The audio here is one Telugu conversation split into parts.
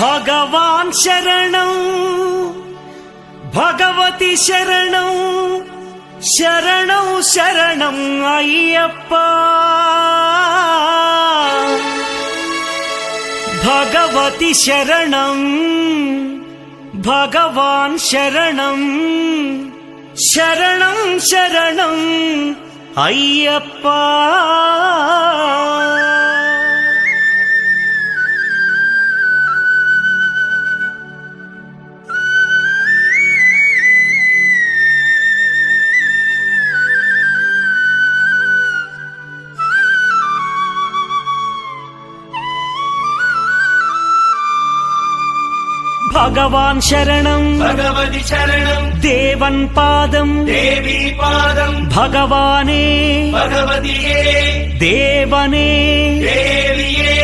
భగవాన్ శరణం భగవతి శరణం శరణం శరణం అయ్యప్ప భగవతి శరణం భగవాన్ శరణం శరణం శరణం అయ్యప్ప భగవాన్ శరణం భగవతి శరణం దేవన్ పాదం దేవీ పాదం భగవానే భగవతియే దేవనే దేవియే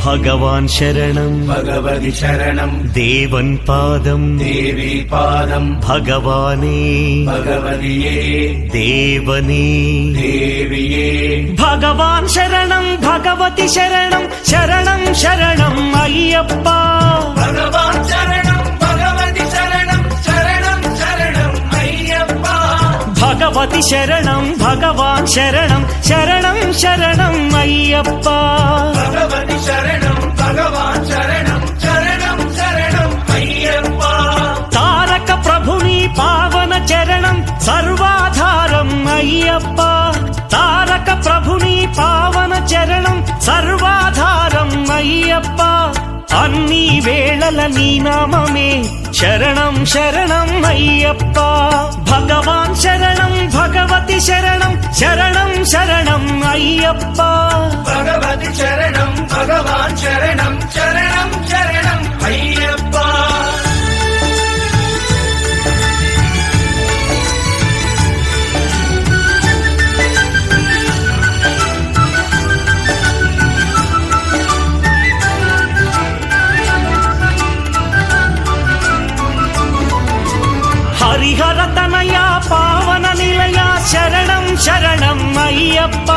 భగవాన్ శరణం భగవతి శరణం దేవన్ పాదం దేవీ పాదం భగవానే భగవతియే దేవనే దేవియే భగవాన్ శరణం భగవతి శరణం శరణం శరణం అయ్యప్ప భగవాన్ శరణం భగవతి శరణం శరణం శరణం అయ్యప్ప భగవతి శరణం భగవాన్ శరణం శరణం శరణం అయ్యప్ప భగవతి శరణం భగవాన్ శరణం శరణం శరణం అయ్యప్ప తారక ప్రభుని పావన చరణం సర్వాధారం అయ్యప్ప తారక ప్రభుని పావన చరణం సర్వాధారం అయ్యప్ప అన్ని వేళల నీ నామమే శరణం శరణం అయ్యప్ప భగవాన్ శరణం భగవతి శరణం శరణం శరణం అయ్యప్ప భగవతి శరణం భగవాన్ శరణం శరణం శరణం అయ్యప్ప హరిహర తనయ పావన నిలయ శరణం శరణం అయ్యప్ప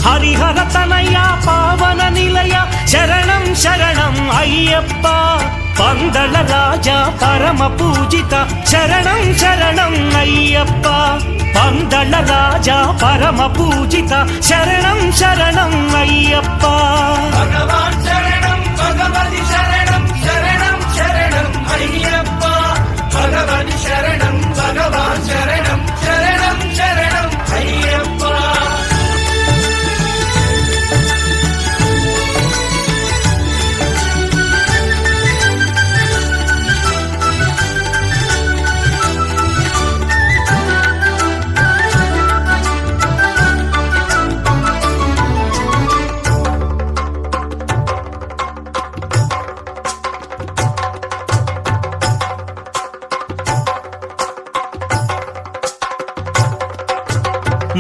హరిహర తనయ పావన నిలయ శరణం శరణం అయ్యప్ప పందళ రాజా పరమ పూజిత శరణం శరణం అయ్యప్ప పందళ రాజా పరమ పూజిత శరణం శరణం అయ్యప్ప భగవాన్ శరణం భగవతి శరణం శరణం శరణం అయ్యప్ప భగవతి శరణం భగవాన్ శరణం శరణం శరణం అయ్యప్ప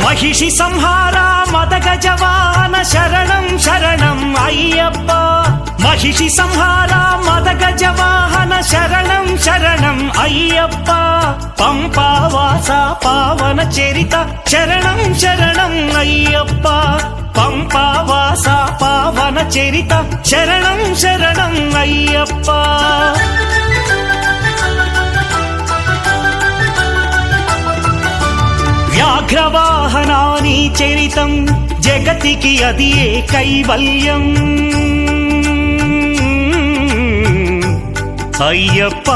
మహిషి సంహార మదగజవాహన శరణం శరణం అయ్యప్ప మహిషి సంహార మదగజవాహన శరణం శరణం అయ్యప్ప పంపావాస పావన చరిత శరణం శరణం అయ్యప్ప పంపావాస పావన చరిత శరణం శరణం అయ్యప్ప వ్యాఘ్రవాహనాని చరితం జగతికి అది ఏ కైవల్యం అయ్యప్ప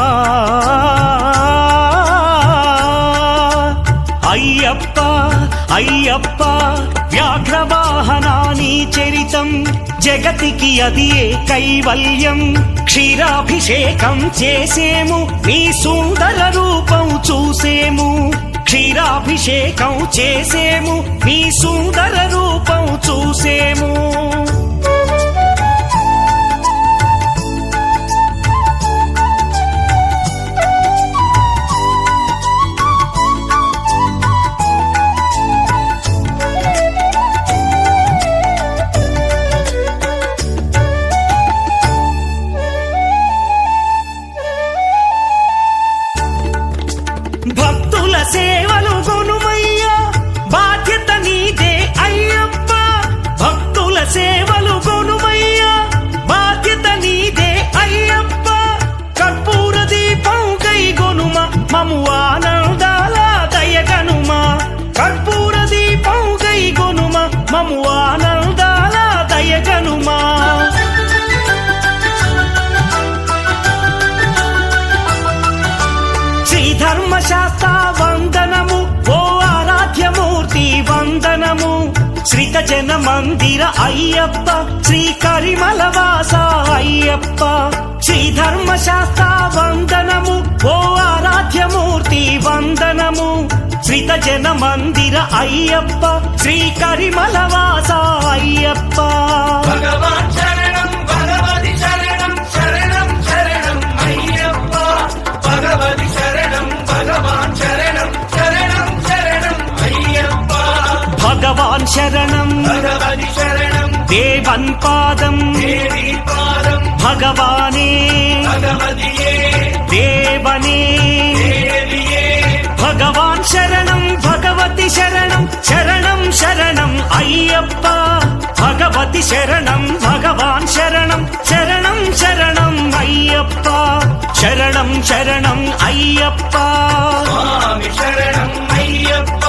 అయ్యప్ప అయ్యప్ప వ్యాఘ్రవాహనాని చరితం జగతికి అది ఏ కైవల్యం క్షీరాభిషేకం చేసేము నీ సుందర రూపం చూసేము క్షీరాభిషేకం చేసేము నీ సుందర రూపం చూసేము భక్తుల సేవలు కొనుమయ్యా బాధ్యత నీదే అయ్యప్ప భక్తుల సేవ జన మందిర అయ్యప్ప శ్రీ కరిమలవాస అయ్యప్ప శ్రీ ధర్మశాస్త్ర వందనము ఓ ఆరాధ్యమూర్తి వందనము శ్రీత జన మందిర అయ్యప్ప శ్రీ కరిమలవాస అయ్యప్ప భగవాన్ శరణం భగవతి శరణం శరణం శరణం అయ్యప్ప భగవతి శరణం భగవాన్ శరణం శరణం శరణం అయ్యప్ప భగవాన్ శరణం భగవతి శరణం దేవన్ పాదం దేవి పాదం భగవానే భగవతియే దేవనే దేవియే భగవాన్ శరణం భగవతి శరణం శరణం శరణం అయ్యప్ప భగవతి శరణం భగవాన్ శరణం శరణం శరణం అయ్యప్ప శరణం శరణం అయ్యప్ప స్వామి శరణం అయ్యప్ప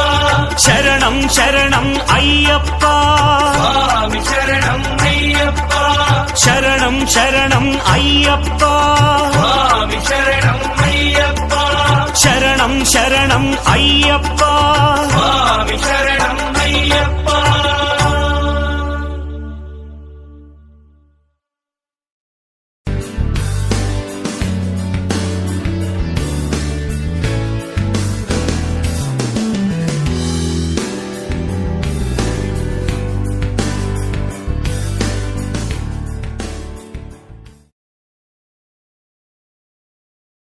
శరణం శరణం అయ్యప్ప స్వామి శరణం అయ్యప్ప శరణం శరణం అయ్యప్ప స్వామి శరణం అయ్యప్ప శరణం శరణం అయ్యప్ప స్వామి శరణం అయ్యప్ప